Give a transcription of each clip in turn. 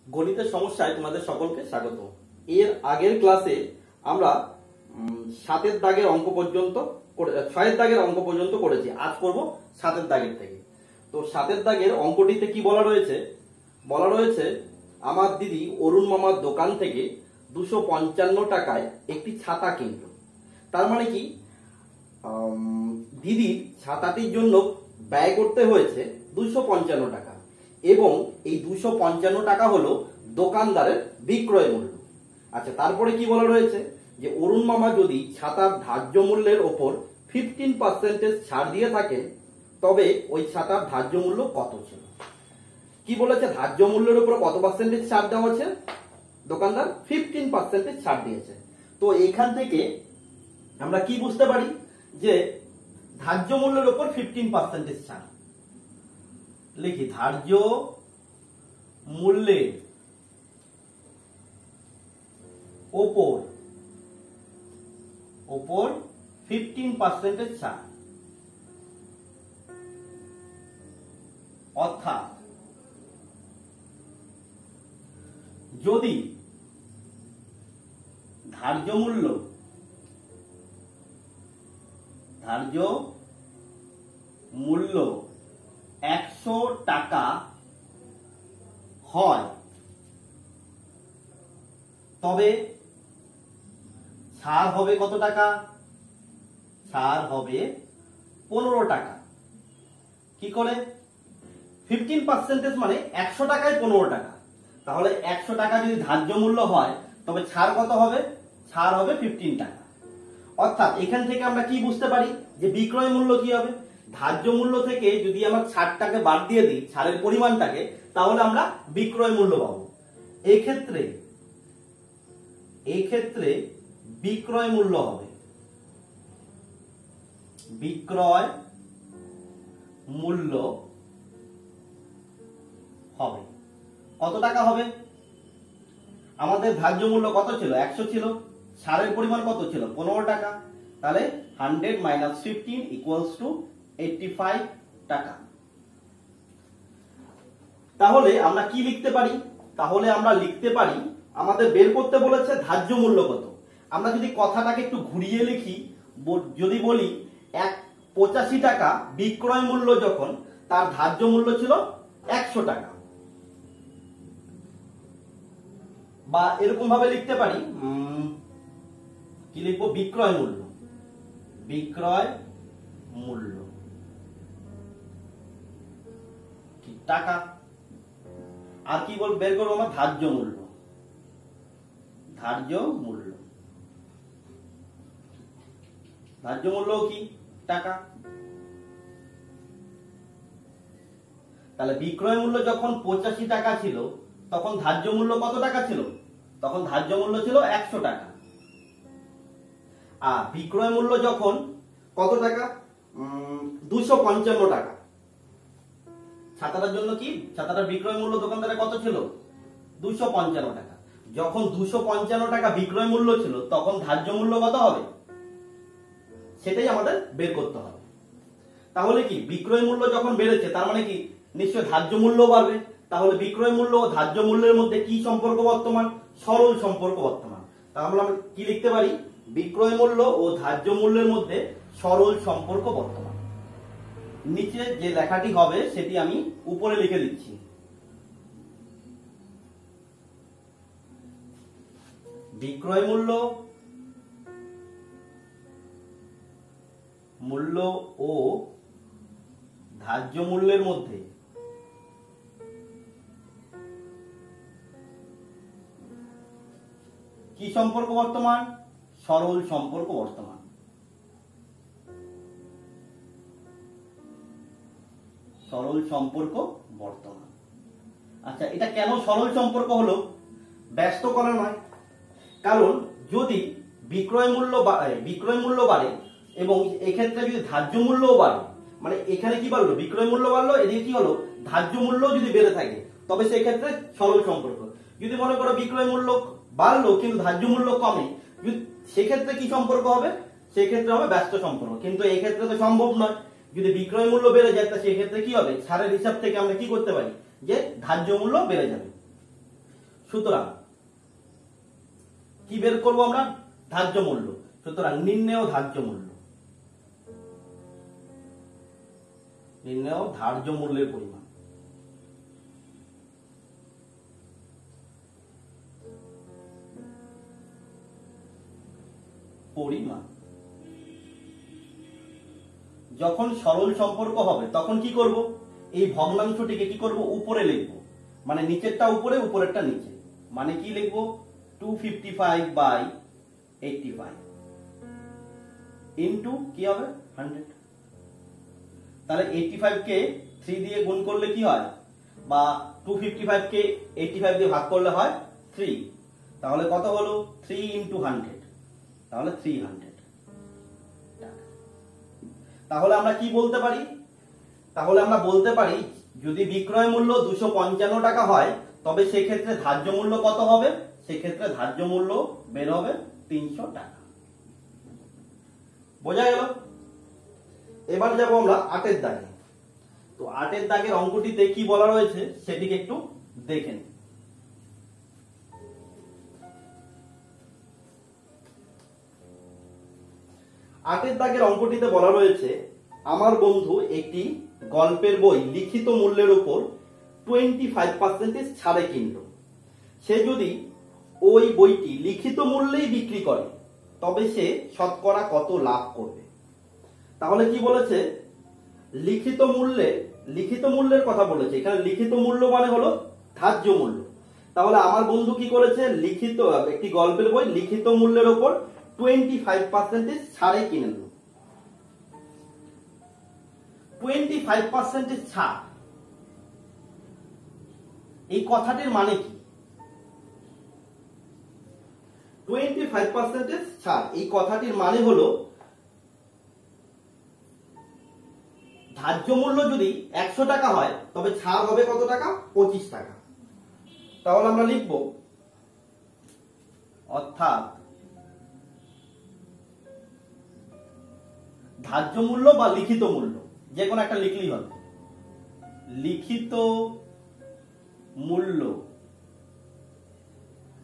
গণিতের সমস্যায় তোমাদের সকলকে স্বাগত। এর আগের ক্লাসে আমরা 7 দাগের অঙ্ক পর্যন্ত 6 দাগের অঙ্ক পর্যন্ত করেছি। আজ করব 7 দাগের থেকে। তো 7 দাগের অঙ্কটিতে কি বলা রয়েছে? বলা রয়েছে আমার দিদি অরুণ মামার দোকান থেকে 255 টাকায় একটি ছাতা কিনল। তার মানে কি, দিদির ছাতাটির জন্য ব্যয় করতে হয়েছে 255 টাকা এবং এই 255 টাকা হলো দোকানদারের বিক্রয় মূল্য। আচ্ছা, তারপরে কি বলা রয়েছে যে অরুণ মামা যদি ছাতার ধার্য মূল্যের ওপর 15% ছাড় দিয়ে থাকেন তবে ওই ছাতার ধার্য মূল্য কত ছিল। কি বলেছে, ধার্য মূল্যের উপর কত পার্সেন্টেজ ছাড় দেওয়া আছে? দোকানদার 15% ছাড় দিয়েছে। তো এখান থেকে আমরা কি বুঝতে পারি যে ধার্য মূল্যের উপর 15% ছাড়। লিখি, ধার্য মূল্যের ওপর 15% ছাড়, অর্থাৎ যদি ধার্য মূল্য 100 টাকা হয় তবে ছাড় হবে কত টাকা? ছাড় হবে 15 টাকা। কি করে? 15% মানে 100 টাকায় 15 টাকা। তাহলে 100 টাকা যদি ধার্য মূল্য হয় তবে ছাড় কত হবে? ছাড় হবে 15 টাকা। অর্থাৎ এখান থেকে আমরা কি বুঝতে পারি যে বিক্রয় মূল্য কি হবে? ধার্য মূল্য থেকে যদি আমরা ছাড়টাকে বাদ দিয়ে দিই, ছাড়ের পরিমাণটাকে, তাহলে আমরা বিক্রয় মূল্য পাবো। এই ক্ষেত্রে বিক্রয় মূল্য হবে, বিক্রয় মূল্য হবে কত টাকা হবে? আমাদের ধার্য মূল্য কত ছিল? 100 ছিল। ছাড়ের পরিমাণ কত ছিল? 15 টাকা। তাহলে 100 - 15 = 85 টাকা। তাহলে আমরা কি লিখতে পারি? তাহলে আমরা লিখতে পারি, আমাদের বের করতে বলেছে ধার্য মূল্য কত। আমরা যদি কথাটাকে একটু ঘুরিয়ে লিখি, যদি বলি 85 টাকা বিক্রয় মূল্য যখন, তার ধার্য মূল্য ছিল 100 টাকা। বা এরকম ভাবে লিখতে পারি, কি লিখবো? বিক্রয় মূল্য, বিক্রয় মূল্য কি টাকা। আর কি বের করবো আমরা? ধার্য মূল্য, ধার্য মূল্য, ধার্য মূল্য কি? টাকা। তাহলে বিক্রয় মূল্য যখন 85 টাকা ছিল তখন ধার্য মূল্য কত টাকা ছিল? তখন ধার্য মূল্য ছিল 100 টাকা। আর বিক্রয় মূল্য যখন কত টাকা? 255 টাকা। ছাতাটার জন্য কি, ছাতাটার বিক্রয় মূল্য দোকানদারের কত ছিল? 255 টাকা। যখন 255 টাকা বিক্রয় মূল্য ছিল তখন ধার্য মূল্য কত হবে? সেটাই আমাদের বের করতে হবে। তাহলে কি, বিক্রয় মূল্য যখন বেড়েছে তার মানে কি নিশ্চয় ধার্য মূল্য বাড়বে। তাহলে বিক্রয় মূল্য ও ধার্য মূল্যের মধ্যে কি সম্পর্ক বর্তমান? সরল সম্পর্ক বর্তমান। তাহলে আমরা কি লিখতে পারি? বিক্রয় মূল্য ও ধার্য মূল্যের মধ্যে সরল সম্পর্ক বর্তমান। নিচে যে লেখাটি হবে সেটি আমি উপরে লিখে দিচ্ছি। বিক্রয় মূল্য ও ধার্য মূল্যের মধ্যে কি সম্পর্ক বর্তমান? সরল সম্পর্ক বর্তমান। সরল সম্পর্ক বর্তমান। আচ্ছা, এটা কেন সরল সম্পর্ক হলো? ব্যস্ত করা নয়। কারণ যদি বিক্রয় মূল্য বাড়ে এবং এক্ষেত্রে যদি ধার্য মূল্যও বাড়ে, মানে এখানে কি বাড়লো? বিক্রয় মূল্য বাড়লো, এদিকে কি হলো? ধার্য মূল্য যদি বেড়ে থাকে তবে সেই ক্ষেত্রে সরল সম্পর্ক। যদি মনে করো বিক্রয় মূল্য বাড়লো কিন্তু ধার্য মূল্য কমে, সেক্ষেত্রে কি সম্পর্ক হবে? সেক্ষেত্রে হবে ব্যস্ত সম্পর্ক। কিন্তু এই ক্ষেত্রে তো সম্ভব নয়। যদি বিক্রয় মূল্য বেড়ে যায় তা সেক্ষেত্রে কি হবে? ছাড়ের হিসাব থেকে আমরা কি করতে পারি যে ধার্য মূল্য বেড়ে যাবে। সুতরাং কি বের করবো আমরা? ধার্য মূল্য। সুতরাং নির্ণেয় ধার্য মূল্য, নির্ণেয় ধার্য মূল্যের পরিমাণ। পরিমাণ যখন সরল সম্পর্ক হবে তখন কি করব? এই ভগ্নাংশটিকে কি করব? উপরে লিখব, মানে নিচেরটা উপরে উপরেরটা নিচে। মানে কি লিখব? 255/85 ইন্টু কি হবে? 100। তাহলে 85 কে 3 দিয়ে গুণ করলে কি হয়? বা 255 কে 85 দিয়ে ভাগ করলে হয় 3। তাহলে কত হলো? 3 ইন্টু 100, তাহলে 300 টাকা। তাহলে আমরা কি বলতে পারি? তাহলে আমরা বলতে পারি যদি বিক্রয় মূল্য 255 টাকা হয় তবে সেক্ষেত্রে ধার্য মূল্য কত হবে? সেক্ষেত্রে ধার্য মূল্য বের হবে 300 টাকা। বোঝা গেল? এবার যাব আমরা 8 দাগে। তো 8 দাগের অঙ্কটিতে কি বলা রয়েছে সেটিকে একটু দেখে নিন। 8 দাগের অঙ্কটিতে বলা রয়েছে আমার বন্ধু একটি গল্পের বই লিখিত মূল্যের উপর 25% ছাড়ে কিনল। সে যদি ওই বইটি লিখিত মূল্যেই বিক্রি করে তবে সে শতকরা কত লাভ করবে? তাহলে কি বলেছে? লিখিত মূল্যের কথা বলেছে। এখানে লিখিত মূল্য মানে হলো ধার্য মূল্য। তাহলে আমার বন্ধু কি করেছে? লিখিত একটি গল্পের বই লিখিত মূল্যের উপর 25% ছাড়ে কিনে নিল। 25% ছাড়, এই কথাটির মানে কি? 25% ছাড় এই কথাটির মানে হলো ধার্য মূল্য যদি 100 টাকা হয় তবে ছাড় হবে কত টাকা? 25 টাকা। তাহলে আমরা লিখব অর্থাৎ ধার্য মূল্য বা লিখিত মূল্য যে কোনো একটা লিখলেই হবে। লিখিত মূল্য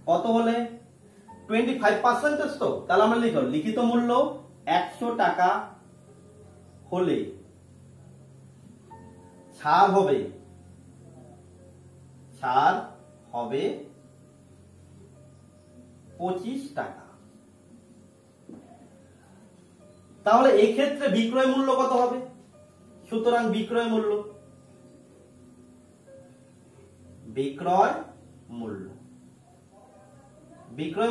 কত হলে? 25%। তো তাহলে আমরা লিখব লিখিত মূল্য 100 টাকা হলে ছাড় হবে 25 টাকা। তাহলে এই ক্ষেত্রে বিক্রয় মূল্য কত হবে? সুতরাং বিক্রয়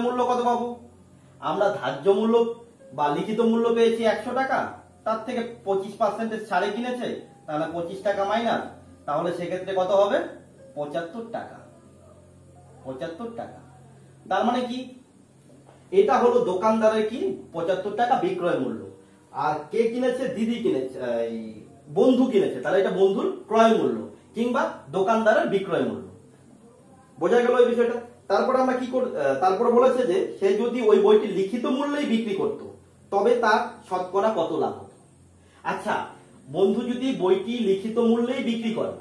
মূল্য কত পাবো? আমরা ধার্য মূল্য বা লিখিত মূল্য পেয়েছি 100 টাকা, তার থেকে 25% ছাড়ে কিনেছে, তাহলে 25 টাকা মাইনাস, তাহলে সেক্ষেত্রে কত হবে? 75 টাকা। 75 টাকা। তার মানে কি? এটা হলো দোকানদারের কি 75 টাকা বিক্রয় মূল্য। আর কে কিনেছে? দিদি কিনেছে, বন্ধু কিনেছে, তাহলে এটা বন্ধুর ক্রয় মূল্য কিংবা দোকানদারের বিক্রয় মূল্য। বোঝা গেল এই বিষয়টা? তারপরে আমরা কি তারপরে বলেছে যে সে যদি ওই বইটি লিখিত মূল্যেই বিক্রি করত তবে তার শতকরা কত লাভ হতো। আচ্ছা, বন্ধু যদি বইটি লিখিত মূল্যেই বিক্রি করে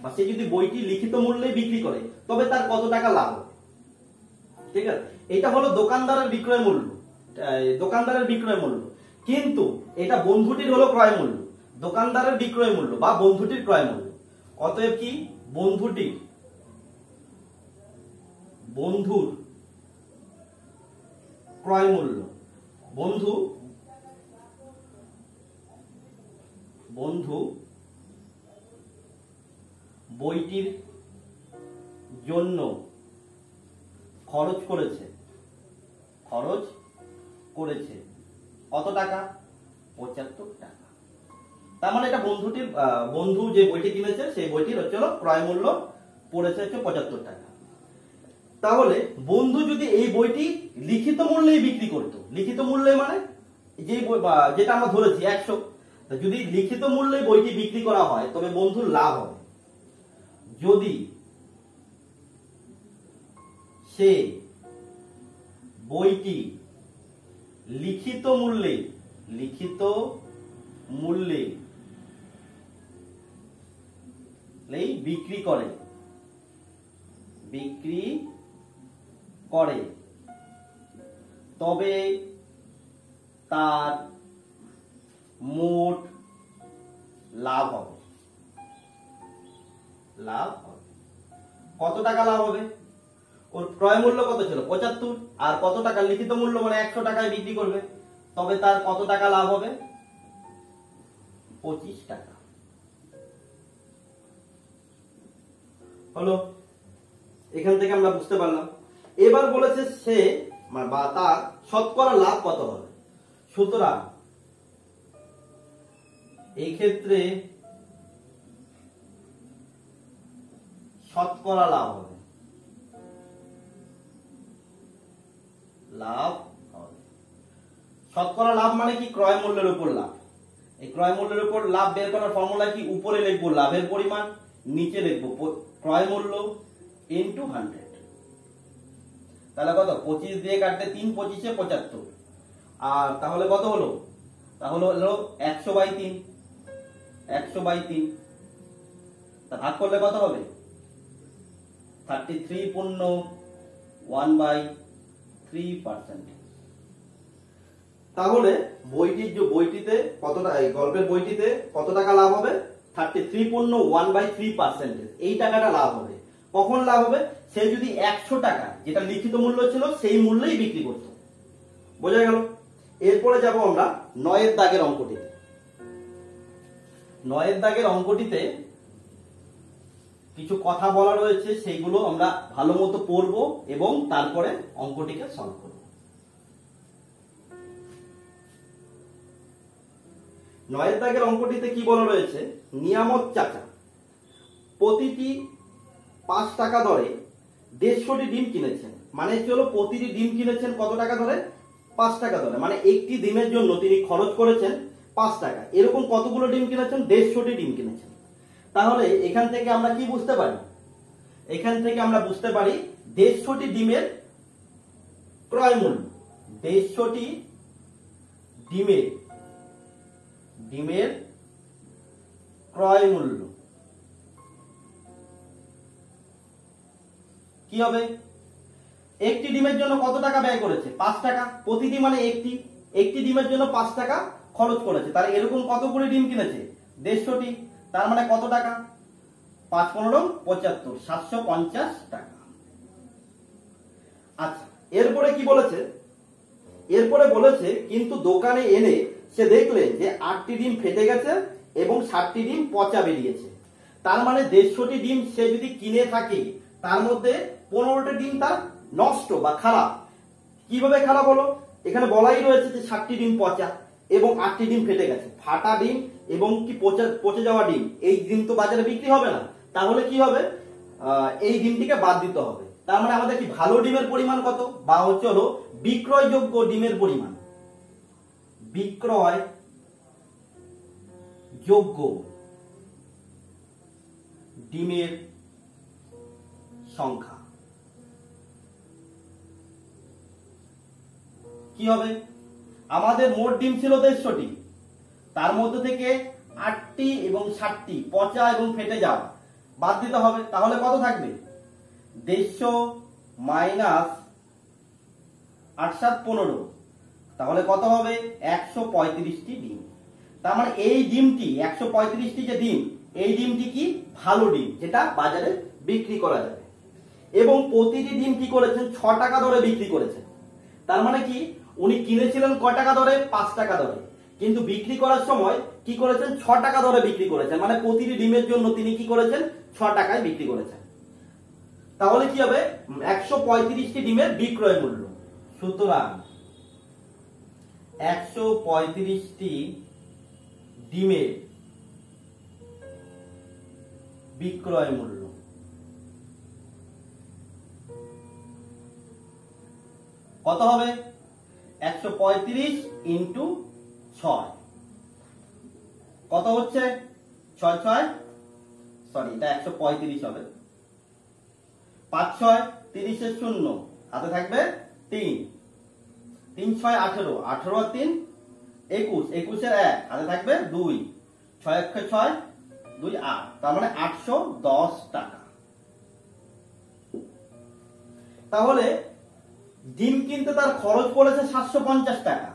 বা সে যদি বইটি লিখিত মূল্যেই বিক্রি করে তবে তার কত টাকা লাভ হবে? ঠিক আছে, এটা হলো দোকানদারের বিক্রয় মূল্য, কিন্তু এটা বন্ধুটির হলো ক্রয় মূল্য। দোকানদারের বিক্রয় মূল্য বা বন্ধুটির ক্রয় মূল্য। অতএব কি? বন্ধুর ক্রয় মূল্য, বন্ধু বইটির জন্য খরচ করেছে কত টাকা? 75 টাকা। তার মানে এটা বন্ধু যে বইটি কিনেছে সেই বইটির হচ্ছে ক্রয় মূল্য পড়েছে 75 টাকা। তাহলে বন্ধু যদি এই বইটি লিখিত মূল্যেই বিক্রি করতো, লিখিত মূল্যে মানে যেটা আমরা ধরেছি 100, যদি লিখিত মূল্যে বইটি বিক্রি করা হয় তবে বন্ধুর লাভ হবে যদি সে বইটি লিখিত মূল্যে বিক্রি করে তবে তার মোট লাভ হবে। লাভ হবে কত টাকা লাভ হবে? ওর ক্রয় মূল্য কত ছিল 75, আর কত টাকা লিখিত মূল্য মানে 100 টাকায় বিক্রি করবে, তবে তার কত টাকা লাভ হবে? 25 টাকা। হলো, এখান থেকে আমরা বুঝতে পারলাম। এবার বলেছে সে বা তার শতকরা লাভ কত হবে। সুতরাং এই ক্ষেত্রে শতকরা লাভ হবে। লাভ হবে শতকরা লাভ মানে কি? ক্রয় মূল্যের উপর লাভ। এই ক্রয় মূল্যের উপর লাভ বের করার ফর্মুলা কি? উপরে লিখবো লাভের পরিমাণ, নিচে লিখবো ক্রয় মূল্য ইনটু 100। তাহলে কত? 25 দিয়ে কাটলে 3 25 75, আর তাহলে কত হলো? তাহলে হলো 100/3। 100/3 তা ভাগ করলে কত হবে? 33.1/3%। তাহলে বইটিতে কত টাকা, এই গল্পের বইটিতে কত টাকা লাভ হবে? 33.1/3%। এই টাকাটা লাভ হবে। কখন লাভ হবে? সে যদি 100 টাকা যেটা লিখিত মূল্য ছিল সেই মূল্যেই বিক্রি করত। বোঝা গেল? এরপরে যাব আমরা 9 দাগের অঙ্কটিতে। 9 দাগের অঙ্কটিতে কিছু কথা বলা রয়েছে, সেইগুলো আমরা ভালো মতো পড়বো এবং তারপরে অঙ্কটিকে সলভ করব। 9 দাগের অঙ্কটিতে কি বলা রয়েছে? নিয়ামত চাচা প্রতিটি 5 টাকা দরে 150টি ডিম কিনেছেন। মানে চলো প্রতিটি ডিম কিনেছেন কত টাকা ধরে? 5 টাকা ধরে। মানে একটি ডিমের জন্য তিনি খরচ করেছেন 5 টাকা। এরকম কতগুলো ডিম কিনেছেন? 150টি ডিম কিনেছেন। তাহলে এখান থেকে আমরা কি বুঝতে পারি? এখান থেকে আমরা বুঝতে পারি 150টি ডিমের ক্রয় মূল্য। 150টি ডিমের ক্রয় মূল্য কি হবে? একটি ডিমের জন্য কত টাকা ব্যয় করেছে? 5 টাকা। প্রতিটি মানে একটি ডিমের জন্য 5 টাকা খরচ করেছে। তাহলে এরকম কতগুলি ডিম কিনেছে? 150টি। তার মানে কত টাকা? 5 15 75, 750 টাকা। আচ্ছা, এরপরে কি বলেছে? এরপরে বলেছে কিন্তু দোকানে এনে সে দেখলেন যে 8টি ডিম ফেটে গেছে এবং 60টি ডিম পচা বেরিয়েছে। তার মানে 150টি ডিম সে যদি কিনে থাকে তার মধ্যে 15টি ডিম তার নষ্ট বা খারাপ। কিভাবে খারাপ হলো? এখানে বলাই রয়েছে যে 60টি ডিম পচা এবং 8টি ডিম ফেটে গেছে। ফাটা ডিম এবং কি পচে যাওয়া ডিম, এই ডিম তো বাজারে বিক্রি হবে না। তাহলে কি হবে? এই ডিমটিকে বাদ দিতে হবে। তার মানে আমাদের কি ভালো ডিমের পরিমাণ কত, বা হচ্ছে হলো বিক্রয়যোগ্য ডিমের পরিমাণ। বিক্রয়যোগ্য ডিমের সংখ্যা কি হবে? আমাদের মোট ডিম ছিল 150টি, তার মধ্যে থেকে 8টি এবং 60টি পচা এবং ফেটে যাওয়া বাদ দিতে হবে। তাহলে কত থাকবে? 150 মাইনাস 8 7 15, তাহলে কত হবে? 135টি ডিম। তার মানে এই ডিমটি 135টি যে ডিম, এই ডিমটি কি ভালো ডিম, যেটা বাজারে বিক্রি করা যাবে। এবং প্রতিটি ডিম কি করেছেন? 6 টাকা দরে বিক্রি করেছেন। তার মানে কি উনি কিনেছিলেন কয় টাকা দরে? 5 টাকা দরে, কিন্তু বিক্রি করার সময় কি করেছেন? 6 টাকা দরে বিক্রি করেছেন। মানে প্রতিটি ডিমের জন্য তিনি কি করেছেন? 6 টাকায় বিক্রি করেছেন। তাহলে কি হবে? 135টি ডিমের বিক্রয় মূল্য। সুতরাং 135টি ডিমের বিক্রয় মূল্য কত হবে? 135 ইন্টু 6 কত হচ্ছে? 6 6 সরি, এটা 135 হবে। 5 6 30 এর 0, হাতে থাকবে 3, 3 6 18, 18 আর 3 21, 21 এর 1, হাতে থাকবে 2, 6 1 6 2 8, তার মানে 810 টাকা। তাহলে ডিম কিনতে তার খরচ পড়েছে 750 টাকা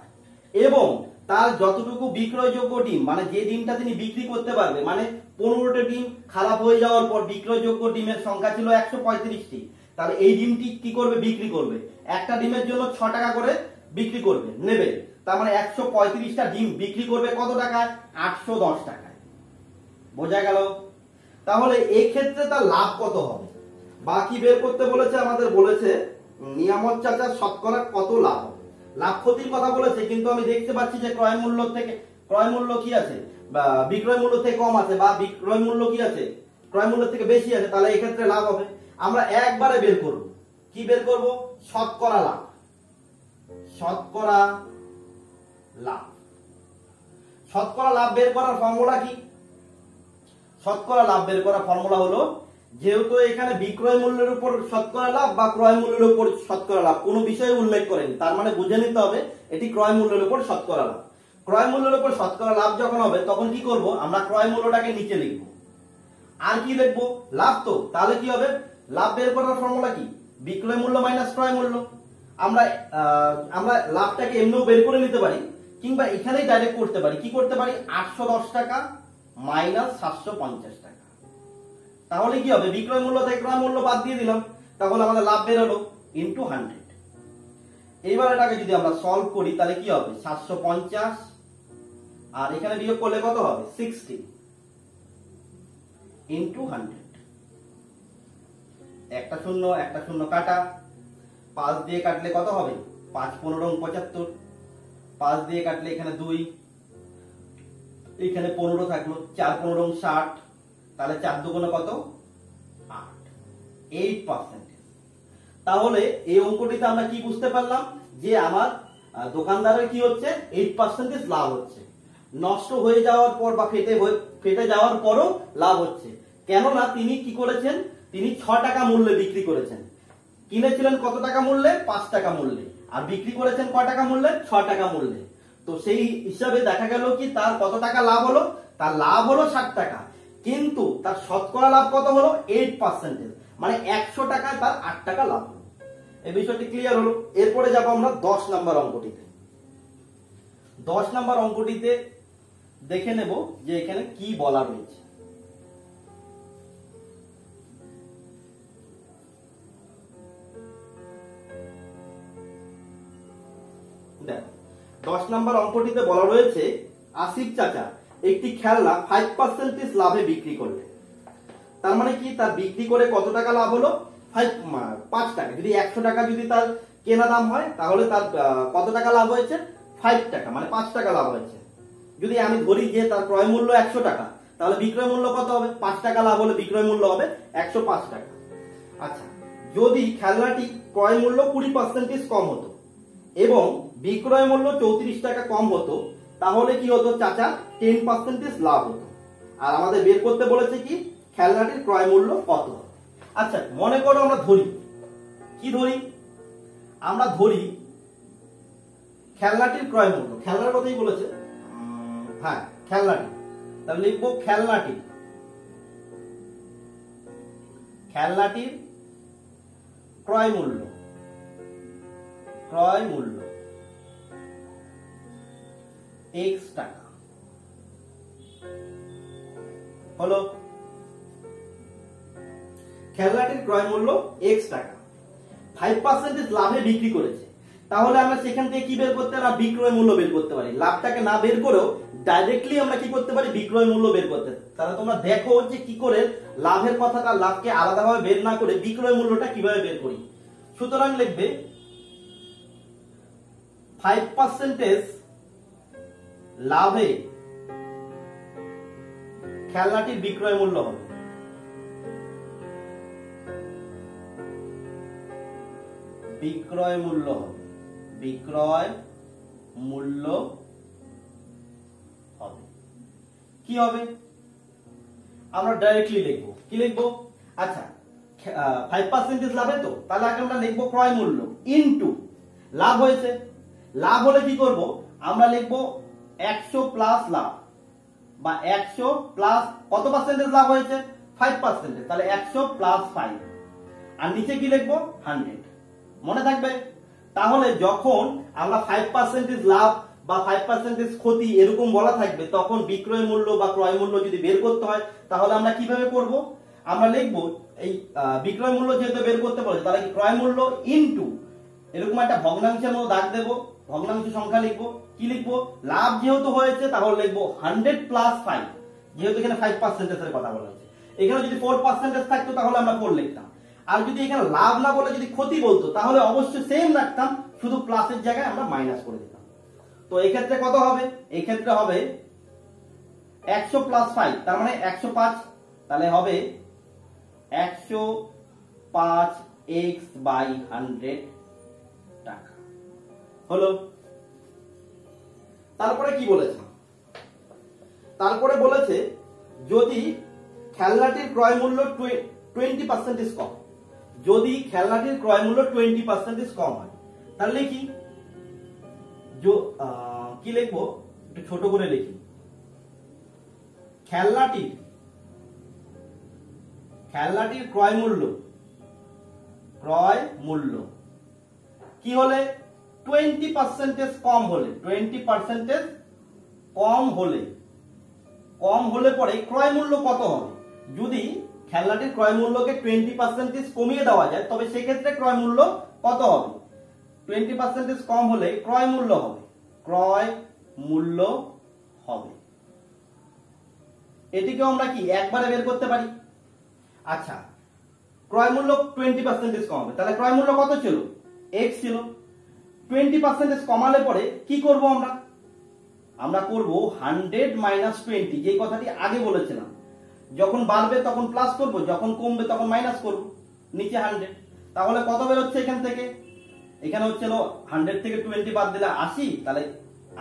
এবং তার যতটুকু বিক্রয়যোগ্য ডিম মানে যে ডিমটা তিনি বিক্রি করতে পারবে মানে 15টা ডিম খারাপ হয়ে যাওয়ার পর বিক্রয়যোগ্য ডিমের সংখ্যা ছিল 135টি, তাহলে এই ডিমটি কি করবে? বিক্রি করবে। একটা ডিমের জন্য 6 টাকা করে বিক্রি করবে নেবে, তার মানে 135টা ডিম বিক্রি করবে কত টাকায়? 810 টাকায়। বোঝা গেল? তাহলে এই ক্ষেত্রে তার লাভ কত হবে? বাকি বের করতে বলেছে, আমাদের বলেছে নিয়ামত চাচার শতকরা কত লাভ হবে। লাভ ক্ষতির কথা বলেছে, কিন্তু আমি দেখতে পাচ্ছি যে ক্রয় মূল্য কি আছে বা বিক্রয় মূল্য থেকে কম আছে বা বিক্রয় মূল্য কি আছে ক্রয় মূল্য থেকে বেশি আছে, তাহলে এই ক্ষেত্রে লাভ হবে। আমরা একবারে বের করব। কি বের করব? শতকরা লাভ। শতকরা লাভ। শতকরা লাভ বের করার ফর্মুলা কি? শতকরা লাভ বের করার ফর্মুলা হলো, যেহেতু এখানে বিক্রয় মূল্যের উপর শতকরা লাভ বা ক্রয় মূল্যের উপর শতকরা লাভ কোনো বিষয়ে উল্লেখ করেনি, তার মানে বুঝে নিতে হবে এটি ক্রয় মূল্যের উপর শতকরা লাভ। ক্রয় মূল্যের উপর শতকরা লাভ যখন হবে তখন কি করব? আমরা ক্রয় মূল্যটাকে নিচে লিখব। আর কি লিখবো? লাভ। তো তাহলে কি হবে? লাভ বের করার ফর্মুলা কি? বিক্রয় মূল্য মাইনাস ক্রয় মূল্য। আমরা লাভটাকে এমনিও বের করে নিতে পারি, কিংবা এখানেই ডাইরেক্ট করতে পারি। কি করতে পারি? 810 টাকা মাইনাস 750 টাকা। তাহলে কি হবে? বিক্রয় মূল্য থেকে ক্রয় মূল্য বাদ দিয়ে দিলাম, তাহলে আমাদের লাভ বের হলো ইনটু 100। এইবার এটাকে যদি আমরা সলভ করি তাহলে কি হবে? 750 আর এখানে বিয়োগ করলে কত হবে? 60 ইনটু 100। একটা শূন্য কাটা, 5 দিয়ে কাটলে কত হবে? 5 15 75, 5 দিয়ে কাটলে এখানে 2, এখানে 15 থাকলো, 4 15 60, তাহলে 4 দুগুণে কত? 8, 8%। তাহলে এই অঙ্কটিতে আমরা কি বুঝতে পারলাম? যে আমার দোকানদারের কি হচ্ছে? 8% লাভ হচ্ছে। নষ্ট হয়ে যাওয়ার পর বা ফেটে যাওয়ার পরও লাভ হচ্ছে, কেননা তিনি কি করেছেন? তিনি 6 টাকা মূল্যে বিক্রি করেছেন। কিনেছিলেন কত টাকা মূল্যে? 5 টাকা মূল্যে, আর বিক্রি করেছেন কত টাকা মূল্যে? 6 টাকা মূল্যে। তো সেই হিসাবে দেখা গেল কি তার কত টাকা লাভ হলো? তার লাভ হলো 60 টাকা, কিন্তু তার শতকরা লাভ কত হলো? 8%, মানে 100 টাকায় তার 8 টাকা লাভ হলো। এই বিষয়টি ক্লিয়ার হলো। এরপরে যাব আমরা 10 নম্বর অঙ্কটিতে। 10 নম্বর অঙ্কটিতে দেখে নেব যে এখানে কি বলা রয়েছে। দেখো 10 নম্বর অঙ্কটিতে বলা রয়েছে আসিফ চাচা একটি খেলনা 5% লাভে বিক্রি করলেন। তার মানে কি? তার বিক্রি করে কত টাকা লাভ হলো? 5 টাকা। যদি 100 টাকা যদি তার কেনা দাম হয় তাহলে তার কত টাকা লাভ হয়েছে? 5 টাকা, মানে 5 টাকা লাভ হয়েছে। যদি আমি ধরি যে তার ক্রয় মূল্য 100 টাকা, তাহলে বিক্রয় মূল্য কত হবে? 5 টাকা লাভ হলে বিক্রয় মূল্য হবে 105 টাকা। আচ্ছা, যদি খেলনাটি ক্রয় মূল্য 20% কম হতো এবং বিক্রয় মূল্য 34 টাকা কম হতো, তাহলে কি হতো? চাচা 10% লাভ হতো। আর আমাদের বের করতে বলেছে কি? খেলনাটির ক্রয় মূল্য কত। আচ্ছা, মনে করো আমরা ধরি, কি ধরি? আমরা ধরি খেলনাটির ক্রয় মূল্য, খেলনার কথাই বলেছে, হ্যাঁ খেলনাটি, তাহলে লিখবো খেলনাটির ক্রয় মূল্য x টাকা হলো। খেলনাটির ক্রয় মূল্য x টাকা, 5% লাভে বিক্রি করেছে। তাহলে আমরা সেখান থেকে কি বের করতে পারি? বিক্রয় মূল্য বের করতে পারি। লাভটাকে না বের করেও ডাইরেক্টলি আমরা কি করতে পারি? বিক্রয় মূল্য বের করতে। তাহলে তোমরা দেখো যে কি করে লাভের কথাটা, লাভকে আলাদাভাবে বের না করে বিক্রয় মূল্যটা কিভাবে বের করি। সুতরাং লিখবে 5% লাভে খেলনাটির বিক্রয় মূল্য হবে। বিক্রয় মূল্য হবে কি হবে? আমরা ডাইরেক্টলি লিখবো। কি লিখবো? আচ্ছা, 5% লাভে, তো তাহলে আগে আমরা লিখবো ক্রয় মূল্য ইনটু লাভ হয়েছে। লাভ হলে কি করব? আমরা লিখবো 100 প্লাস লাভ, বা 100 প্লাস কত পার্সেন্টেজ লাভ হয়েছে? 5%, তাহলে 100 প্লাস 5, আর নিচে কি লিখবো? 100। মনে থাকবে? তাহলে যখন আমরা 5% লাভ বা 5% ক্ষতি এরকম বলা থাকবে, তখন বিক্রয় মূল্য বা ক্রয় মূল্য যদি বের করতে হয় তাহলে আমরা কিভাবে করব? আমরা লিখব এই বিক্রয় মূল্য যেহেতু বের করতে বলেছে, তাহলে কি ক্রয় মূল্য ইনটু এরকম একটা ভগ্নাংশের মধ্যে দাগ দেব, ভগ্নাংশ সংখ্যা লিখবো। কি লিখবো? লাভ যেহেতু হয়েছে তাহলে লিখবো 100 প্লাস 5, যেহেতু এখানে 5% এর কথা বলা হয়েছে। এখানে যদি 4% থাকতো তাহলে আমরা 4 লিখতাম। আর যদি এখানে লাভ না বলে যদি ক্ষতি বলতো তাহলে অবশ্যই সেম রাখতাম, শুধু প্লাসের জায়গায় আমরা মাইনাস করে দিতাম। তো এই ক্ষেত্রে কত হবে? এই ক্ষেত্রে হবে 100 প্লাস 5, তার মানে 105, তাহলে হবে 105x বাই 100 টাকা হলো। তারপরে কি বলেছে? তারপরে বলেছে যদি খেলনাটির ক্রয় মূল্য 20% কম, যদি খেলনাটির ক্রয় মূল্য 20% কম হয় তাহলে কি কি লিখবো? একটু ছোট করে লিখি। খেলনাটির ক্রয় মূল্য কি হলে? 20% কম হলে, 20% কম হলে পরে ক্রয় মূল্য কত হবে? যদি খেলনাটির ক্রয় মূল্যকে 20% কমিয়ে দেওয়া যায় তবে সেক্ষেত্রে ক্রয় মূল্য কত হবে? 20% কম হলে ক্রয় মূল্য হবে। এটিকে আমরা কি একবারে বের করতে পারি? আচ্ছা, ক্রয় মূল্য 20% কম হবে, তাহলে ক্রয় মূল্য কত ছিল? x ছিল। 20% কমালে পরে কি করব আমরা করব 100 মাইনাস 20, যে কথাটি আগে বলেছিলাম। যখন বাড়বে তখন প্লাস করব, যখন কমবে তখন মাইনাস করব, নিচে 100। তাহলে কত বের হচ্ছে এখান থেকে? এখানে হচ্ছিল 100 থেকে 20 বাদ দিলে 80, তাহলে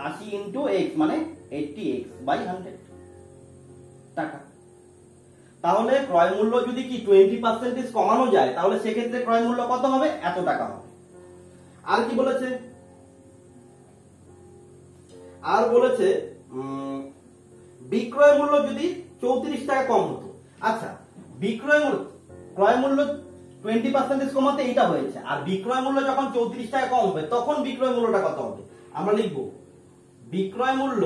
80 ইন্টু x মানে 80x বাই 100 টাকা। তাহলে ক্রয় মূল্য যদি কি 20% কমানো যায় তাহলে সেক্ষেত্রে ক্রয় মূল্য কত হবে? এত টাকা হবে। আর কি বলেছে? আর বলেছে বিক্রয় মূল্য যদি 34 টাকা কম হতো। আচ্ছা, ক্রয় মূল্য 20% কমাতে এইটা হয়েছে, আর বিক্রয় মূল্য যখন 34 টাকা কম হবে তখন বিক্রয় মূল্যটা কত হবে? আমরা লিখব বিক্রয় মূল্য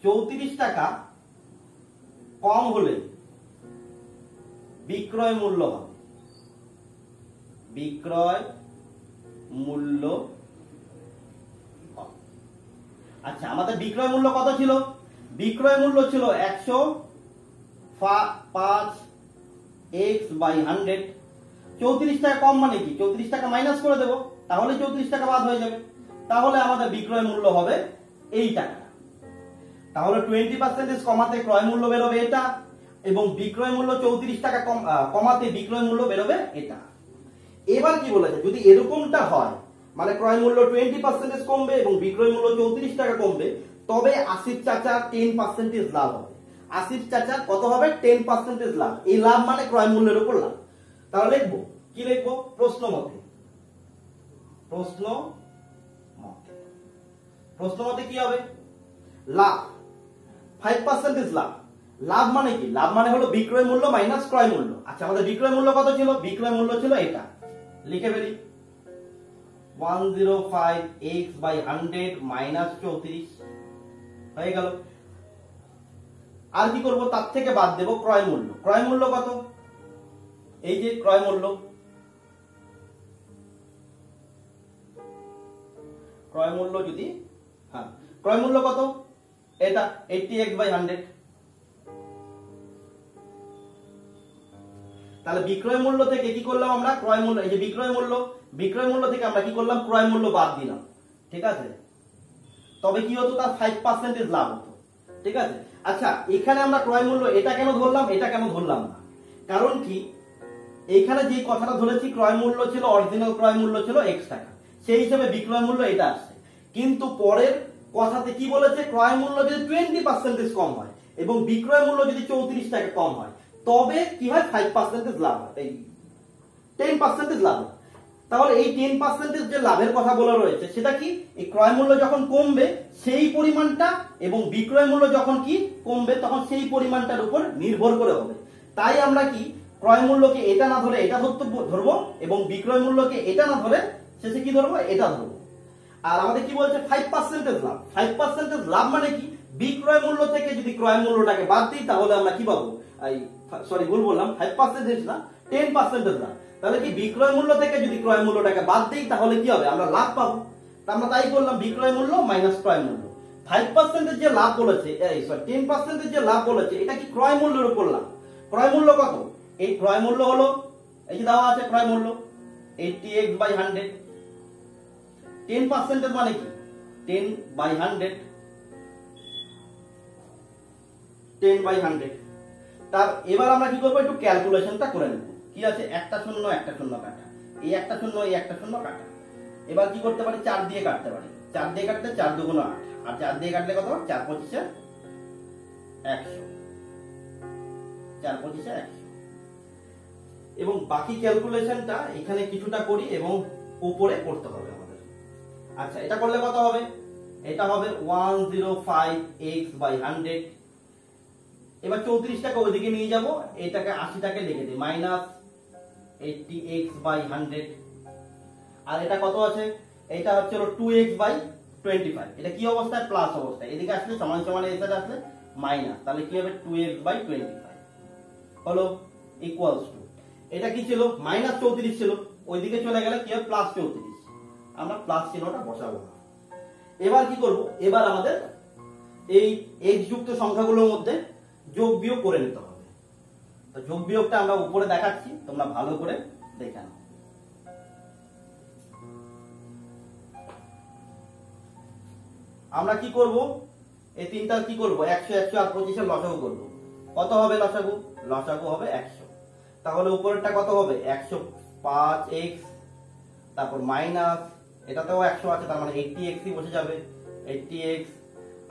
34 টাকা কম হলে বিক্রয় মূল্য হবে। আচ্ছা, আমাদের বিক্রয় মূল্য কত ছিল? বিক্রয় মূল্য ছিল 105x বাই 100। 34 টাকা কম মানে কি? 34 টাকা মাইনাস করে দেব, তাহলে 34 টাকা বাদ হয়ে যাবে। তাহলে আমাদের বিক্রয় মূল্য হবে এই টাকা। তাহলে 20% কমাতে ক্রয় মূল্য বেরোবে এটা, এবং বিক্রয় মূল্য 34 টাকা কমাতে বিক্রয় মূল্য বেরোবে এটা। এবার কি বলেছে? যদি এরকমটা হয়, মানে ক্রয় মূল্য 20% কমবে এবং বিক্রয় মূল্য 34 টাকা কমবে, তবে আসিফ চাচা 10% লাভ হবে। আসিফ চাচা কত হবে? 10% লাভ। এই লাভ মানে ক্রয় মূল্যের উপর লাভ। তাহলে লিখবো কি? লিখবো প্রশ্ন মতে কি হবে? লাভ 5% লাভ। লাভ মানে কি? লাভ মানে হলো বিক্রয় মূল্য মাইনাস ক্রয় মূল্য। আচ্ছা, আমাদের বিক্রয় মূল্য কত ছিল? বিক্রয় মূল্য ছিল এটা, লিখে ফেলি 105x বাই 100 মাইনাস 34 হয়ে গেল। আর কি করব? তার থেকে বাদ দেব ক্রয় মূল্য। ক্রয় মূল্য কত? এই যে ক্রয় মূল্য, যদি ক্রয় মূল্য কত? এটা 80x বাই 100। তাহলে বিক্রয় মূল্য থেকে কি করলাম আমরা? ক্রয় মূল্য, এই যে বিক্রয় মূল্য থেকে আমরা কি করলাম? ক্রয় মূল্য বাদ দিলাম। ঠিক আছে, তবে কি হতো? তার 5% লাভ হতো। ঠিক আছে। আচ্ছা, এখানে আমরা ক্রয় মূল্য এটা কেন ধরলাম, এটা কেন ধরলাম না? কারণ কি, এইখানে যে কথাটা ধরেছি ক্রয় মূল্য ছিল, অরিজিনাল ক্রয় মূল্য ছিল x টাকা, সেই হিসেবে বিক্রয় মূল্য এটা আসছে। কিন্তু পরের কথাতে কি বলেছে? ক্রয় মূল্য যদি 20% কম হয় এবং বিক্রয় মূল্য যদি 34 টাকা কম হয় তবে কি হয়? 5% লাভ হয়, এই 10% লাভ হয়। তাহলে এই 10% যে লাভের কথা বলা রয়েছে সেটা কি? এই ক্রয় মূল্য যখন কমবে সেই পরিমাণটা, এবং বিক্রয় মূল্য যখন কি কমবে তখন সেই পরিমাণটার উপর নির্ভর করে হবে। তাই আমরা কি ক্রয় মূল্যকে এটা না ধরে এটা ধরবো এবং বিক্রয় মূল্যকে এটা না ধরে শেষে কি ধরবো, এটা ধরবো। আর আমাদের কি বলছে 5% লাভ। 5% লাভ মানে কি, বিক্রয় মূল্য থেকে যদি ক্রয় মূল্যটাকে বাদ দিই তাহলে আমরা কি পাবো, সরি ভুল বললাম, 5% না 10% লাভ। তাহলে কি বিক্রয় মূল্য থেকে যদি ক্রয় মূল্যটাকে বাদ দিই তাহলে কি হবে, আমরা লাভ পাবো। আমরা তাই করলাম, বিক্রয় মূল্য মাইনাস ক্রয় মূল্য। 5% যে লাভ বলেছে, 10% যে লাভ বলেছে, এটা কি ক্রয় মূল্যের উপর লাভ। ক্রয় মূল্য কত, এই ক্রয় মূল্য হলো, এই যে দেওয়া আছে ক্রয় মূল্য 80x/100। 10% মানে কি 10/100, 10/100। তার এবার আমরা কি করবো, একটু ক্যালকুলেশনটা করে নেব। কি আছে, একটা শূন্য কাটা, এই একটা শূন্য এই একটা শূন্য কাটা। এবার কি করতে পারি, 4 দিয়ে কাটতে পারি। 4 দিয়ে কাটতে 4 2 8, আর 4 দিয়ে কাটলে কত, 4 25 100, 4 25 100। এবং বাকি ক্যালকুলেশনটা এখানে কিছুটা করি এবং উপরে করতে হবে আমাদের। আচ্ছা, এটা করলে কত হবে, এটা হবে 105x/100। এবার 34টাকে ওইদিকে নিয়ে যাব, এটাকে 80টাকে লিখে দিই, মাইনাস 80x/100। আর এটা কত আছে, এটা হচ্ছে 2x/25। এটা কি অবস্থায়, প্লাস অবস্থায়। এদিকে আসলে সমান সমান, এর সাথে আসলে মাইনাস, তাহলে কি হবে 2x/25 হলো ইকুয়ালস টু, এটা কি ছিল, মাইনাস 34 ছিল, ওইদিকে চলে গেলে কি হবে প্লাস 34। আমরা প্লাস চিহ্নটা বসাবো না। এবার কি করব, এবার আমাদের এই x যুক্ত সংখ্যাগুলোর মধ্যে যোগ বিয়োগ করে নিতে হবে। তো যোগ বিয়োগটা আমরা উপরে দেখাচ্ছি, তোমরা ভালো করে দেখে নাও। আমরা কি করব, এই তিনটা কি করব, 100 100 আর 25 এর লসাগু করব। কত হবে লসাগু, লসাগু হবে 100। তাহলে উপরেরটা কত হবে, 105x, তারপর মাইনাস, এটাতেও 100 আছে, তার মানে 80x বসে যাবে, 80x।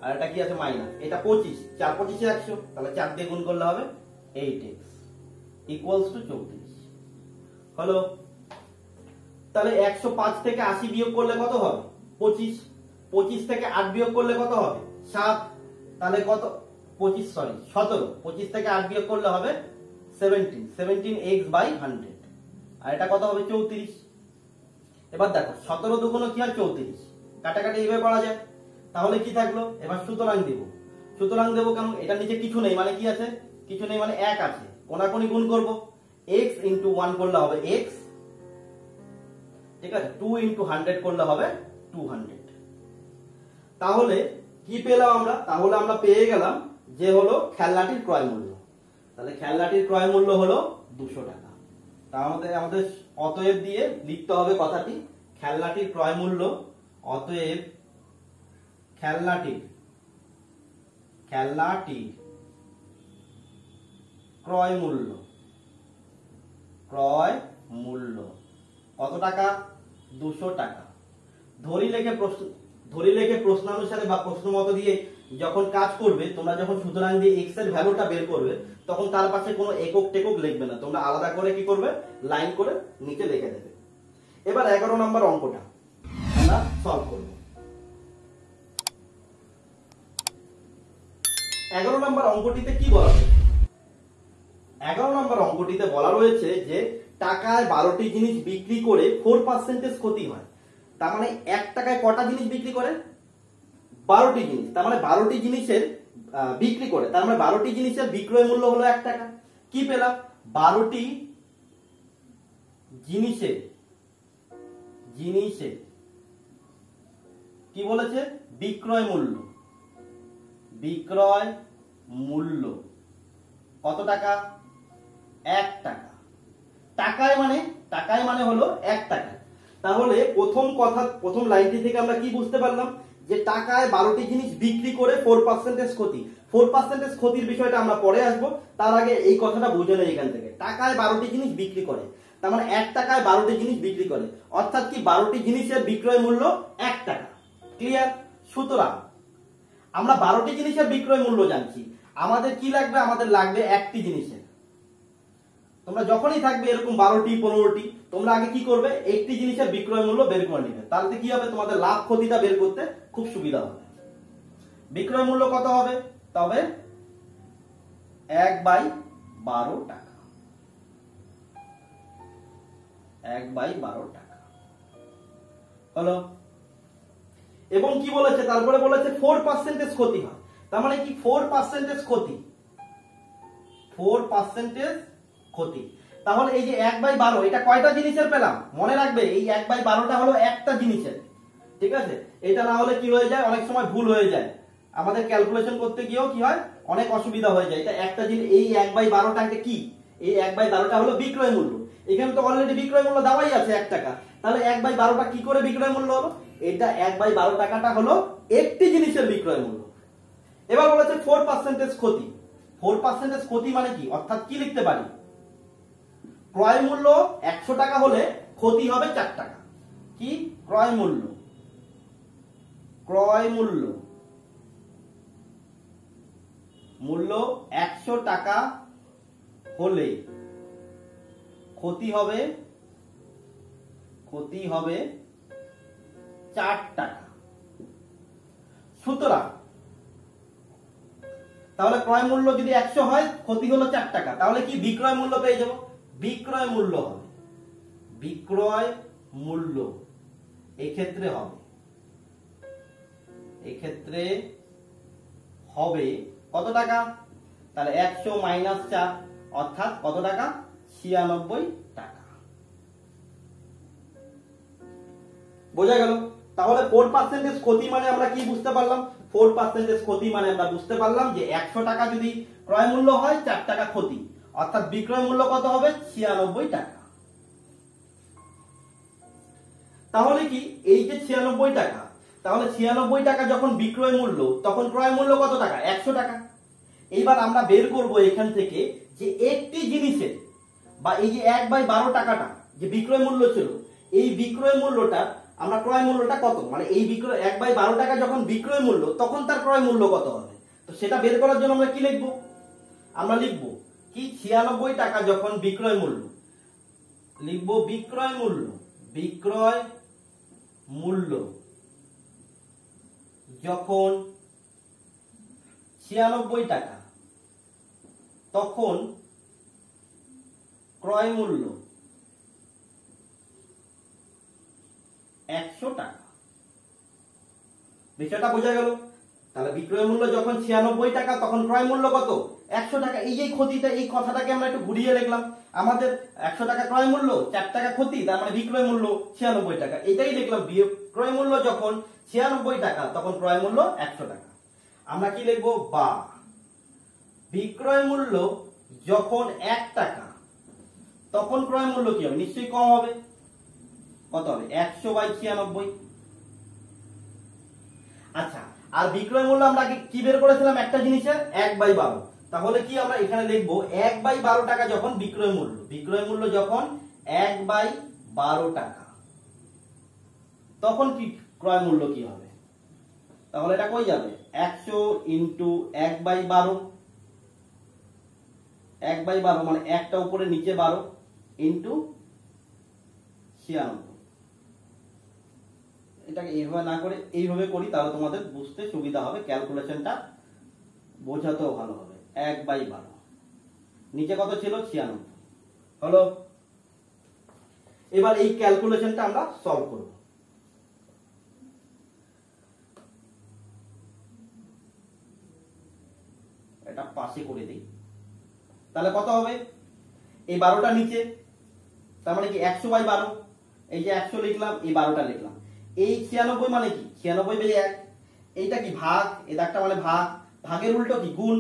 আর এটা কি আছে, মাইনাস, এটা 25, 4 25 100, তাহলে 4 দিয়ে গুণ করলে হবে 8x ইকুয়ালস টু 34 হলো। তাহলে 105 থেকে 80 বিয়োগ করলে কত হবে, 25। 25 থেকে 8 বিয়োগ করলে কত হবে, 7। তাহলে কত, 17 25 থেকে 8 বিয়োগ করলে হবে 17x/100। আর এটা কত হবে, 34। এবার দেখো 17 দুগুণ কি হয়, 34, কাটাকাটি এইভাবে করা যায়। তাহলে কি থাকলো, এবার সুতরাং দেব কেন, এটা নিচে কিছু নেই মানে কি আছে, কিছু নেই মানে 1 আছে, কোনাকুনি গুণ করব, x × 1 করলে হবে x, ঠিক আছে, 2 × 100 করলে হবে 200। তাহলে কি পেলাম আমরা, তাহলে আমরা পেয়ে গেলাম যে হলো খেলনাটির ক্রয় মূল্য। তাহলে খেলনাটির ক্রয় মূল্য হলো 200 টাকা। তার আমাদের অতএব দিয়ে লিখতে হবে কথাটি, খেলনাটির ক্রয় মূল্য, অতএব খেলনাটির ক্রয় মূল্য কত টাকা, 200 টাকা। ধরি লেখে প্রশ্নানুসারে বা প্রশ্ন মতো দিয়ে যখন কাজ করবে, তোমরা যখন সুতরাং দিয়ে x এর ভ্যালুটা বের করবে, তখন তার পাশে কোনো একক টেকক লিখবে না, তোমরা আলাদা করে কি করবে, লাইন করে নিচে লিখে দেবে। এবার 11 নম্বর অঙ্কটা আমরা সলভ করব। 11 নম্বর অঙ্কটিতে কি বলা হয়েছে, 11 নম্বর অঙ্কটিতে বলা রয়েছে যে টাকায় 12টি জিনিস বিক্রি করে 4% ক্ষতি হয়। তার মানে 1 টাকায় কটা জিনিস বিক্রি করে, 12টি জিনিস। তার মানে 12টি জিনিসের বিক্রি করে, তার মানে 12টি জিনিসের বিক্রয় মূল্য হলো 1 টাকা। কি পেলাম, 12টি জিনিসের কি বলেছে, বিক্রয় মূল্য কত টাকা, 1 টাকা। টাকায় মানে হলো 1 টাকা। তাহলে প্রথম লাইনটি থেকে আমরা কি বুঝতে পারলাম, যে টাকায় 12টি জিনিস বিক্রি করে 4% ক্ষতি। 4% ক্ষতির বিষয়টা আমরা পরে আসবো, তার আগে এই কথাটা বুঝে নেই এখান থেকে। টাকায় 12টি জিনিস বিক্রি করে, তার মানে 1 টাকায় 12টি জিনিস বিক্রি করে, অর্থাৎ কি 12টি জিনিসের বিক্রয় মূল্য 1 টাকা। ক্লিয়ার? সুতরাং আমরা 12টি জিনিসের বিক্রয় মূল্য জানছি, আমাদের কি লাগবে, আমাদের লাগবে একটি জিনিসের। তোমরা যখনই থাকবে এরকম 12টি 15টি, তোমরা আগে কি করবে, একটি জিনিসের বিক্রয় মূল্য বের করে নিবে। তাহলে কি হবে, তোমাদের লাভ ক্ষতিটা বের করতে খুব সুবিধা হবে। বিক্রয় মূল্য কত হবে, তবে 1/12 টাকা। 1/12 টাকা হলো। এবং কি বলেছে তারপরে বলেছে 4% ক্ষতি হয়, তার মানে কি 4% ক্ষতি, 4% ক্ষতি। তাহলে এই যে 1/12 এটা কয়টা জিনিসের পেলাম? মনে রাখবে এই 1/12টা হলো একটা জিনিসের, ঠিক আছে? এটা না হলে কি হয়ে যায়, অনেক সময় ভুল হয়ে যায়, আমাদের ক্যালকুলেশন করতে গিয়েও কি হয়, অনেক অসুবিধা হয়ে যায়। এটা একটা জিনিস, এই 1/12টাকে কি, এই 1/12টা হলো বিক্রয় মূল্য। এখানে তো অলরেডি বিক্রয় মূল্য দেওয়াই আছে 1 টাকা, তাহলে 1/12টা কি করে বিক্রয় মূল্য হলো? এটা 1/12 টাকাটা হলো একটি জিনিসের বিক্রয় মূল্য। এবার বলেছে 4% ক্ষতি। 4% ক্ষতি মানে কি, অর্থাৎ কি লিখতে পারি, ক্রয় মূল্য 100 টাকা হলে ক্ষতি হবে 4 টাকা। কি ক্রয় মূল্য, ক্রয় মূল্য মূল্য 100 টাকা হলে ক্ষতি হবে 4 টাকা। সুতরাং তাহলে ক্রয় মূল্য যদি 100 হয়, ক্ষতি হলো 4 টাকা, তাহলে কি বিক্রয় মূল্য পেয়ে যাব? বিক্রয় মূল্য হবে, বিক্রয় মূল্য এক্ষেত্রে হবে কত টাকা? তাহলে 100 মাইনাস 4 অর্থাৎ কত টাকা? 96 টাকা। বোঝা গেল? তাহলে 4% ক্ষতি মানে আমরা কি বুঝতে পারলাম? 4% ক্ষতি মানে আমরা বুঝতে পারলাম যে 100 টাকা যদি ক্রয় মূল্য হয়, 4 টাকা ক্ষতি, অর্থাৎ বিক্রয় মূল্য কত হবে? 96 টাকা। তাহলে কি এই যে 96 টাকা, তাহলে 96 টাকা যখন বিক্রয় মূল্য, তখন ক্রয় মূল্য কত টাকা? 100 টাকা। এইবার আমরা বের করব এখান থেকে যে একটি জিনিসের বা এই যে 1/12 টাকাটা যে বিক্রয় মূল্য ছিল, এই বিক্রয় মূল্যটা আমরা ক্রয় মূল্যটা কত, মানে এই বিক্রয় 1/12 টাকা যখন বিক্রয় মূল্য, তখন তার ক্রয় মূল্য কত হবে? তো সেটা বের করার জন্য আমরা কি লিখব? আমরা লিখব কি 96 টাকা যখন বিক্রয় মূল্য, লিখব বিক্রয় মূল্য, বিক্রয় মূল্য যখন 96 টাকা, তখন ক্রয় মূল্য 100 টাকা। বিষয়টা বোঝা গেল? তাহলে বিক্রয় মূল্য যখন 96 টাকা, তখন ক্রয় মূল্য কত? 100 টাকা। এই যে ক্ষতিটা, এই কথাটাকে আমরা একটু ঘুরিয়ে লিখলাম, আমাদের 100 টাকা ক্রয় মূল্য, 4 টাকা ক্ষতি, তার মানে বিক্রয় মূল্য 96 টাকা, এটাই লিখলাম। বিক্রয় মূল্য যখন 96 টাকা, তখন ক্রয় মূল্য 100 টাকা। আমরা কি লিখবো? বা বিক্রয় মূল্য যখন 1 টাকা, তখন ক্রয় মূল্য কি হবে? নিশ্চয়ই কম হবে। কত হবে? 100/96। আচ্ছা, আর বিক্রয় মূল্য আমরা কি বের করেছিলাম একটা জিনিসের? 1/12। তাহলে কি আমরা এখানে লিখবো 1/12 টাকা যখন বিক্রয় মূল্য, বিক্রয় মূল্য যখন 1/12 টাকা, তখন কি ক্রয় মূল্য কি হবে? তাহলে এটা কই যাবে? 100 ইন্টু 1/12, 1/12 মানে একটা উপরে নিচে 12 ইন্টু 96। এটাকে এইভাবে না করে এইভাবে করি, তাহলে তোমাদের বুঝতে সুবিধা হবে, ক্যালকুলেশনটা বোঝাতেও ভালো হবে। 1/12 নিচে কত ছিল? 96 হলো। এবার এই ক্যালকুলেশনটা আমরা সলভ করব। এটা পাশে করে দিই, তাহলে কত হবে? এই 12টা নিচে, তার মানে কি 100/12, এই যে 100 লিখলাম, এই 12টা লিখলাম। এই 96 মানে কি? 96/1। এইটা কি? ভাগ, এই দাগটা মানে ভাগ, ভাগের উল্টো কি? গুণ।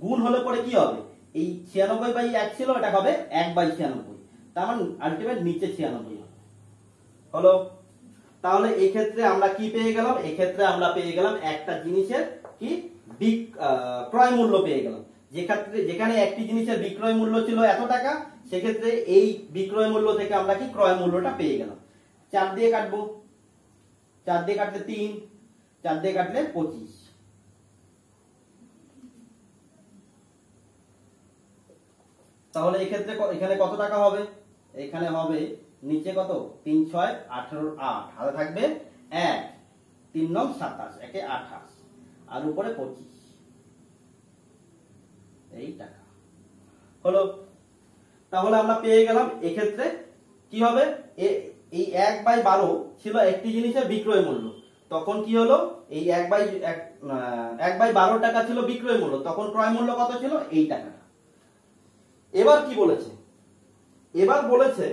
গুণ হলে পরে কি হবে? এই 96/1 ছিল, এটা হবে 1/96, তার মানে আলটিমেট নিচে 96 হবে। হলো? তাহলে এই ক্ষেত্রে আমরা কি পেয়ে গেলাম? এই ক্ষেত্রে আমরা পেয়ে গেলাম একটা জিনিসের কি ক্রয় মূল্য পেয়ে গেলাম। যেখানে একটি জিনিসের বিক্রয় মূল্য ছিল এত টাকা, সেক্ষেত্রে এই বিক্রয় মূল্য থেকে আমরা কি ক্রয় মূল্যটা পেয়ে গেলাম। 4 দিয়ে কাটবো, 4 দিয়ে কাটলে 3, 4 দিয়ে কাটলে 25। তাহলে এক্ষেত্রে এখানে কত টাকা হবে? এখানে হবে নিচে কত? 3 6 18 8, হাতে থাকবে 1, 3 9 27, একে 28, আর উপরে 25, এই টাকা হলো। তাহলে আমরা পেয়ে গেলাম এক্ষেত্রে কি হবে, এই 1/12 ছিল একটি জিনিসের বিক্রয় মূল্য, তখন কি হলো, এই 1/12 টাকা ছিল বিক্রয় মূল্য, তখন ক্রয় মূল্য কত ছিল, এই টাকাটা। এবার কি বলেছে, এবার বলেছে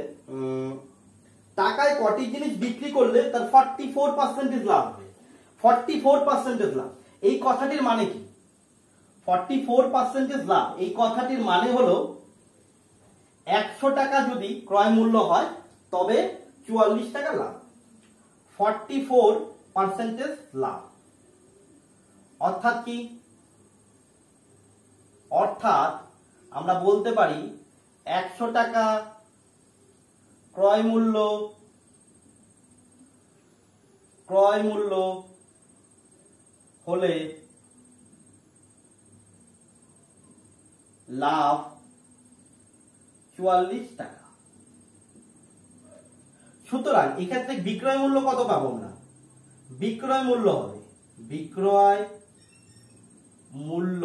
টাকায় কটি জিনিস বিক্রি করলে তার 44% লাভ হবে। 44% লাভ, এই কথাটির মানে কি? 44% লাভ এই কথাটির মানে হলো 100 টাকা যদি ক্রয় মূল্য হয় তবে 44 টাকা লাভ, 44% লাভ। অর্থাৎ কি, অর্থাৎ আমরা বলতে পারি 100 টাকা ক্রয় মূল্য হলে লাভ 44 টাকা। সুতরাং এক্ষেত্রে বিক্রয় মূল্য কত পাবো আমরা, বিক্রয় মূল্য হবে, বিক্রয় মূল্য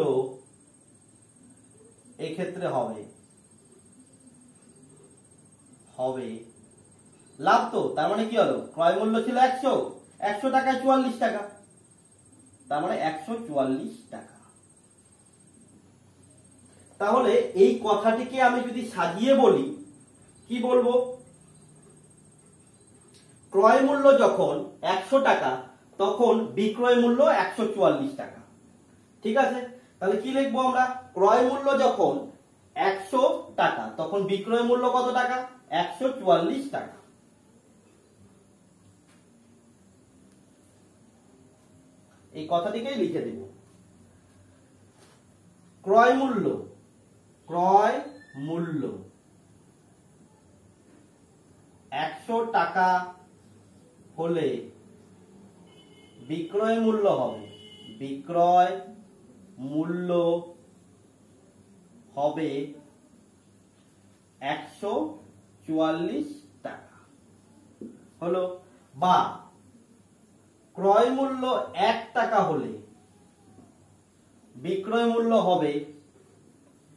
এক্ষেত্রে হবে লাভ। তো তার মানে কি হলো, ক্রয় মূল্য ছিল 100 টাকায় 44 টাকা, তার মানে 144 টাকা। তাহলে এই কথাটিকে আমি যদি সাজিয়ে বলি, কি বলবো, ক্রয় মূল্য যখন 100 টাকা তখন বিক্রয় মূল্য 144 টাকা। ঠিক আছে, তাহলে কি লিখবো আমরা, ক্রয় মূল্য যখন 100 টাকা তখন বিক্রয় মূল্য কত টাকা, 144 টাকা। এই কথাটিকেই লিখে দেব, ক্রয় মূল্য 100 টাকা হলে বিক্রয় মূল্য হবে 144 টাকা হলো। বা ক্রয় মূল্য 1 টাকা হলে বিক্রয় মূল্য হবে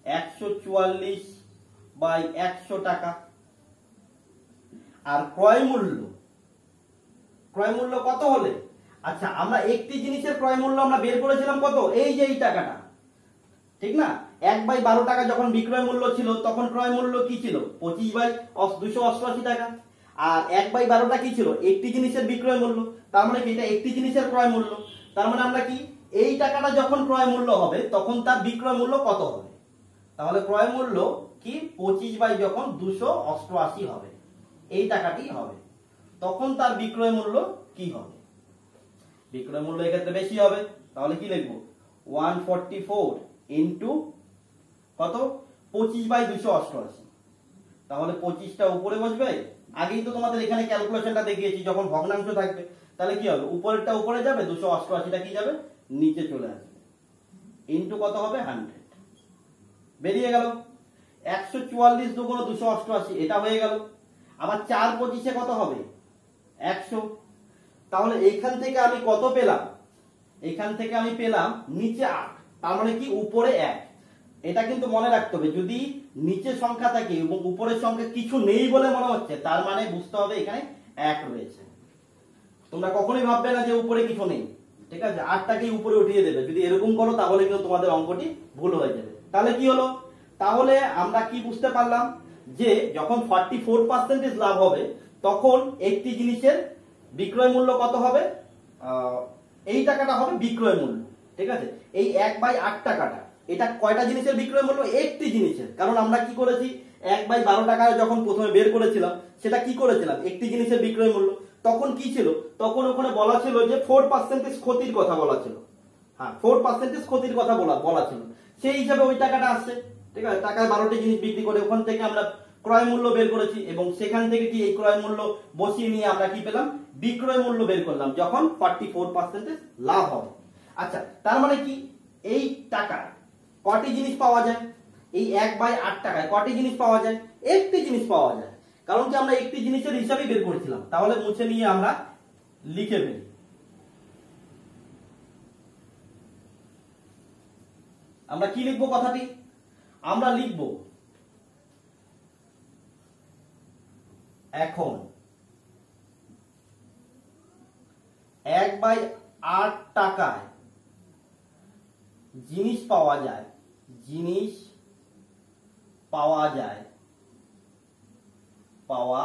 144/100 টাকা। আর ক্রয় মূল্য কত হলে, আচ্ছা আমরা একটি জিনিসের ক্রয় মূল্য আমরা বের করেছিলাম কত, এই যে এই টাকাটা, ঠিক না, 1/12 টাকা যখন বিক্রয় মূল্য ছিল তখন ক্রয় মূল্য কি ছিল, 25/288 টাকা। আর 1/12টা কি ছিল, একটি জিনিসের বিক্রয় মূল্য, তার মানে কি এটা একটি জিনিসের ক্রয় মূল্য, তার মানে আমরা কি, এই টাকাটা যখন ক্রয় মূল্য হবে তখন তার বিক্রয় মূল্য কত হবে, তাহলে ক্রয় মূল্য কি 25/288 হবে, এই টাকাটি হবে, তখন তার বিক্রয় মূল্য কি হবে, বিক্রয় মূল্য এক্ষেত্রে বেশি হবে, তাহলে কি লিখবো, 144 ইন্টু কত, 25/288, তাহলে 25টা উপরে বসবে, আগেই তো তোমাদের এখানে ক্যালকুলেশনটা দেখিয়েছি, যখন ভগ্নাংশ থাকবে তাহলে কি হবে, উপরেরটা উপরে যাবে, 288টা কি যাবে, নিচে চলে আসবে, ইন্টু কত হবে, 100, বেরিয়ে গেল। 144 দুগুণ 288, এটা হয়ে গেল। আবার 4 25 কত হবে, 100, তাহলে এইখান থেকে আমি কত পেলাম, এখান থেকে আমি পেলাম নিচে 8, তার মানে কি উপরে 1। এটা কিন্তু মনে রাখতে হবে, যদি নিচে সংখ্যা থাকে এবং উপরের সংখ্যা কিছু নেই বলে মনে হচ্ছে, তার মানে বুঝতে হবে এখানে 1 রয়েছে। তোমরা কখনোই ভাববে না যে উপরে কিছু নেই, ঠিক আছে, 8টাকে উপরে উঠিয়ে দেবে, যদি এরকম করো তাহলে কিন্তু তোমাদের অঙ্কটি ভুল হয়ে যাবে। তাহলে কি হলো, তাহলে আমরা কি বুঝতে পারলাম, যে যখন 44% লাভ হবে তখন একটি জিনিসের বিক্রয় মূল্য কত হবে, এই টাকাটা হবে বিক্রয় মূল্য, ঠিক আছে। এই 1/8 টাকাটা, এটা কয়টা জিনিসের বিক্রয় মূল্য, একটি জিনিসের, কারণ আমরা কি করেছি, 1/12 টাকায় যখন প্রথমে বের করেছিলাম সেটা কি করেছিলাম, একটি জিনিসের বিক্রয় মূল্য, তখন কি ছিল, তখন ওখানে বলা ছিল যে 4% ক্ষতির কথা বলা ছিল, হ্যাঁ 4% ক্ষতির কথা বলা ছিল, সেই হিসাবে ওই টাকাটা আসছে, ঠিক আছে, টাকায় 12টি জিনিস বিক্রি করে ওখান থেকে আমরা ক্রয় মূল্য বের করেছি, এবং সেখান থেকে কি এই ক্রয় মূল্য বসিয়ে নিয়ে আমরা কি পেলাম, বিক্রয় মূল্য বের করলাম যখন 44% লাভ হবে। আচ্ছা, তার মানে কি, এই টাকায় কটি জিনিস পাওয়া যায়, এই 1/8 টাকায় কটি জিনিস পাওয়া যায়, একটি জিনিস পাওয়া যায়, কারণ কি আমরা একটি জিনিসের হিসাবেই বের করেছিলাম। তাহলে মুছে নিয়ে আমরা লিখে ফেলি, আমরা কি লিখবো কথাটি, আমরা লিখবো এখন 1/8 টাকায় জিনিস পাওয়া যায়, জিনিস পাওয়া যায়, পাওয়া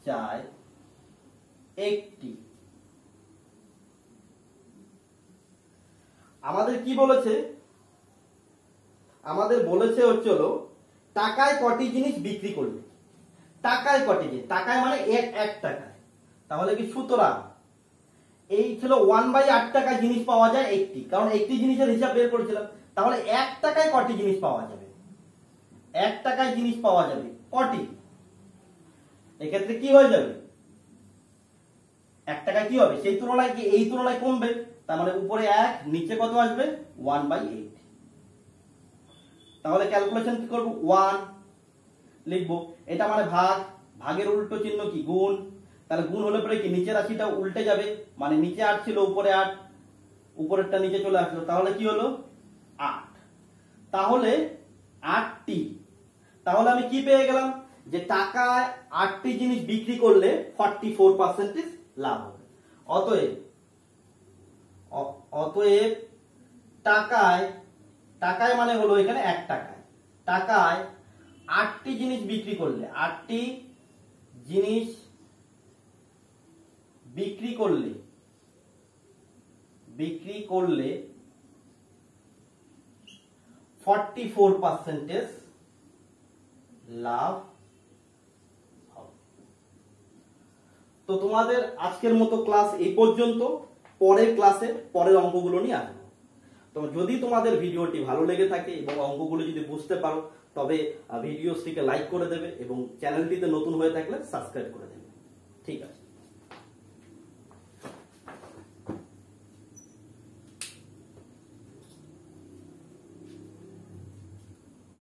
যায় একটি। আমাদের কি বলেছে? আমাদের বলেছে হচ্ছিল টাকায় কটি জিনিস বিক্রি করলে। টাকায় কটি জিনিস, টাকায় মানে এক টাকায়। তাহলে কি সুতরাং এই ছিল 1/8 টাকায় জিনিস পাওয়া যায় একটি, কারণ একটি জিনিসের হিসাব বের করেছিলাম। তাহলে 1 টাকায় কটি জিনিস পাওয়া যাবে? 1 টাকায় জিনিস পাওয়া যাবে কটি? এক্ষেত্রে কি হয়ে যাবে? 1 টাকায় কি হবে? সেই তুলনায় কি এই তুলনায় কমবে, তার মানে উপরে 1, নিচে কত আসবে? 1/8। তাহলে ক্যালকুলেশন কি করব? 1 লিখবো, এটা মানে ভাগ, ভাগের উল্টো চিহ্ন কি? গুণ। তাহলে গুণ হলে পরে কি নিচের রাশিটা উল্টে যাবে, মানে নিচে 8 ছিল উপরে 8, উপরেরটা নিচে চলে আসলো, তাহলে কি হলো? 8। তাহলে 8টি, তাহলে আমি কি পেয়ে গেলাম? যে টাকায় 8টি জিনিস বিক্রি করলে 44% লাভ হবে। অতএব অতএব টাকায়, টাকায় মানে হলো এখানে 1 টাকায়, টাকায় 8টি জিনিস বিক্রি করলে, 8টি জিনিস বিক্রি করলে 44% লাভ হবে। তো তোমাদের আজকের মতো ক্লাস এই পর্যন্ত। পরের ক্লাসে পরের অঙ্কগুলো নিয়ে আসবো। তো যদি তোমাদের ভিডিওটি ভালো লেগে থাকে এবং অঙ্কগুলো যদি বুঝতে পারো, তবে ভিডিওটিকে লাইক করে দেবে এবং চ্যানেলটিতে নতুন হয়ে থাকলে সাবস্ক্রাইব করে দেবে। ঠিক আছে।